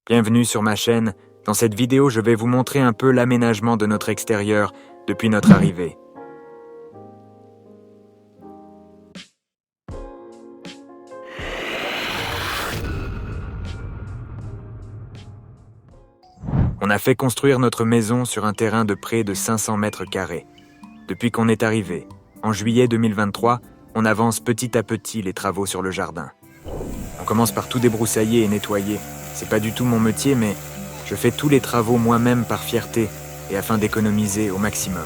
Bienvenue sur ma chaîne. Dans cette vidéo, je vais vous montrer un peu l'aménagement de notre extérieur depuis notre arrivée. On a fait construire notre maison sur un terrain de près de 500 mètres carrés. Depuis qu'on est arrivé, en juillet 2023, on avance petit à petit les travaux sur le jardin. On commence par tout débroussailler et nettoyer. C'est pas du tout mon métier, mais je fais tous les travaux moi-même par fierté et afin d'économiser au maximum.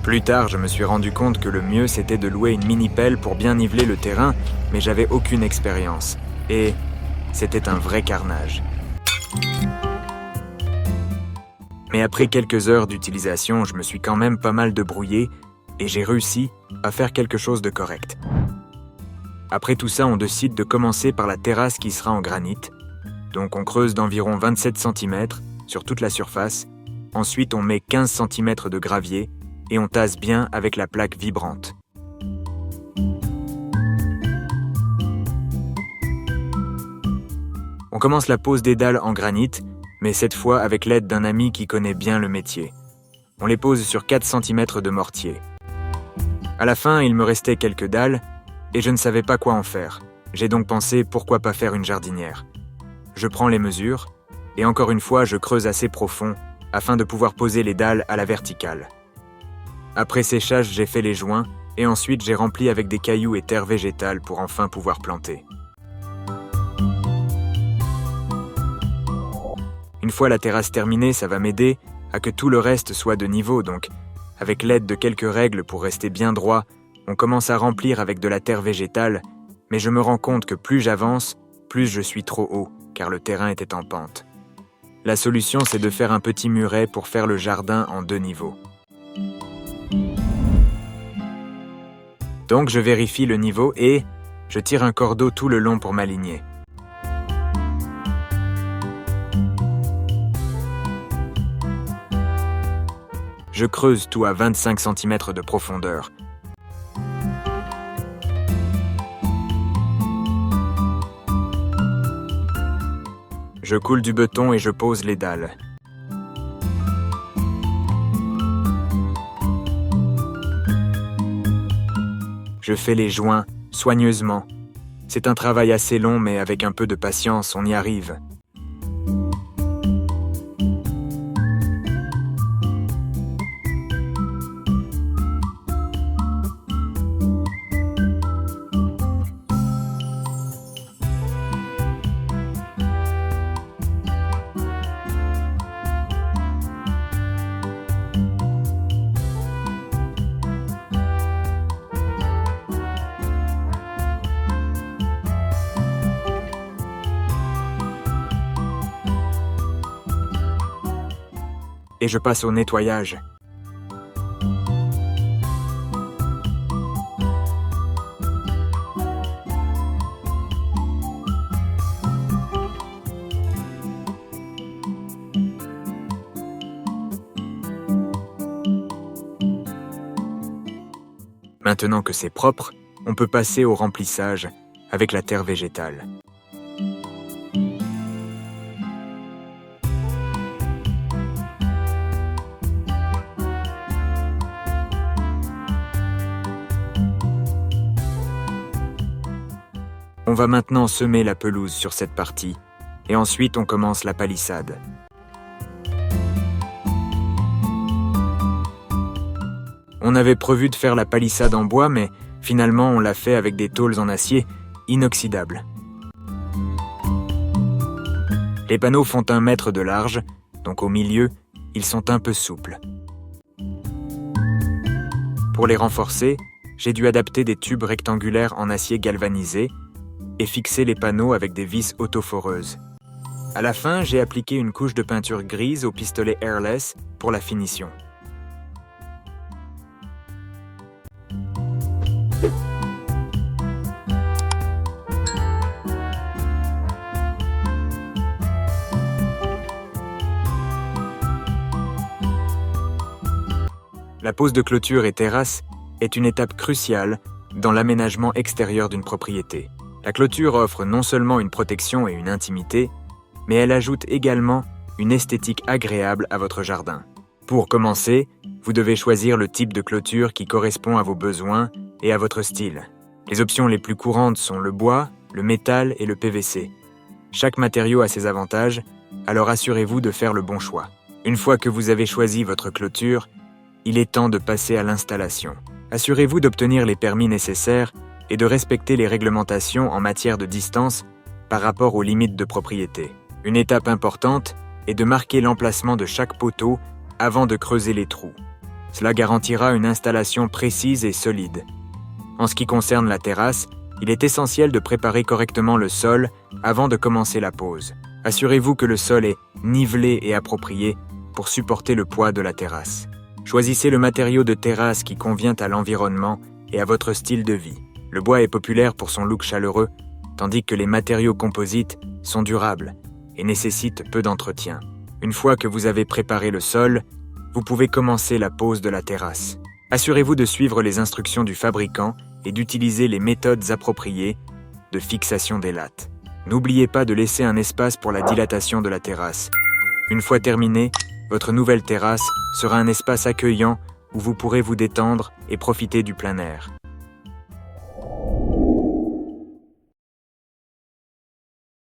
Plus tard, je me suis rendu compte que le mieux c'était de louer une mini-pelle pour bien niveler le terrain, mais j'avais aucune expérience. Et c'était un vrai carnage. Mais après quelques heures d'utilisation, je me suis quand même pas mal débrouillé et j'ai réussi à faire quelque chose de correct. Après tout ça, on décide de commencer par la terrasse qui sera en granit. Donc on creuse d'environ 27 cm sur toute la surface. Ensuite, on met 15 cm de gravier et on tasse bien avec la plaque vibrante. On commence la pose des dalles en granit, mais cette fois avec l'aide d'un ami qui connaît bien le métier. On les pose sur 4 cm de mortier. À la fin, il me restait quelques dalles, et je ne savais pas quoi en faire. J'ai donc pensé pourquoi pas faire une jardinière. Je prends les mesures, et encore une fois, je creuse assez profond afin de pouvoir poser les dalles à la verticale. Après séchage, j'ai fait les joints, et ensuite j'ai rempli avec des cailloux et terre végétale pour enfin pouvoir planter. Une fois la terrasse terminée, ça va m'aider à que tout le reste soit de niveau, donc avec l'aide de quelques règles pour rester bien droit, on commence à remplir avec de la terre végétale, mais je me rends compte que plus j'avance, plus je suis trop haut, car le terrain était en pente. La solution, c'est de faire un petit muret pour faire le jardin en 2 niveaux. Donc je vérifie le niveau et je tire un cordeau tout le long pour m'aligner. Je creuse tout à 25 cm de profondeur. Je coule du béton et je pose les dalles. Je fais les joints soigneusement. C'est un travail assez long, mais avec un peu de patience, on y arrive. Et je passe au nettoyage. Maintenant que c'est propre, on peut passer au remplissage avec la terre végétale. On va maintenant semer la pelouse sur cette partie, et ensuite on commence la palissade. On avait prévu de faire la palissade en bois, mais finalement on l'a fait avec des tôles en acier inoxydables. Les panneaux font 1 mètre de large, donc au milieu, ils sont un peu souples. Pour les renforcer, j'ai dû adapter des tubes rectangulaires en acier galvanisé et fixer les panneaux avec des vis autoforeuses. À la fin, j'ai appliqué une couche de peinture grise au pistolet airless pour la finition. La pose de clôture et terrasse est une étape cruciale dans l'aménagement extérieur d'une propriété. La clôture offre non seulement une protection et une intimité, mais elle ajoute également une esthétique agréable à votre jardin. Pour commencer, vous devez choisir le type de clôture qui correspond à vos besoins et à votre style. Les options les plus courantes sont le bois, le métal et le PVC. Chaque matériau a ses avantages, alors assurez-vous de faire le bon choix. Une fois que vous avez choisi votre clôture, il est temps de passer à l'installation. Assurez-vous d'obtenir les permis nécessaires et de respecter les réglementations en matière de distance par rapport aux limites de propriété. Une étape importante est de marquer l'emplacement de chaque poteau avant de creuser les trous. Cela garantira une installation précise et solide. En ce qui concerne la terrasse, il est essentiel de préparer correctement le sol avant de commencer la pose. Assurez-vous que le sol est nivelé et approprié pour supporter le poids de la terrasse. Choisissez le matériau de terrasse qui convient à l'environnement et à votre style de vie. Le bois est populaire pour son look chaleureux, tandis que les matériaux composites sont durables et nécessitent peu d'entretien. Une fois que vous avez préparé le sol, vous pouvez commencer la pose de la terrasse. Assurez-vous de suivre les instructions du fabricant et d'utiliser les méthodes appropriées de fixation des lattes. N'oubliez pas de laisser un espace pour la dilatation de la terrasse. Une fois terminée, votre nouvelle terrasse sera un espace accueillant où vous pourrez vous détendre et profiter du plein air.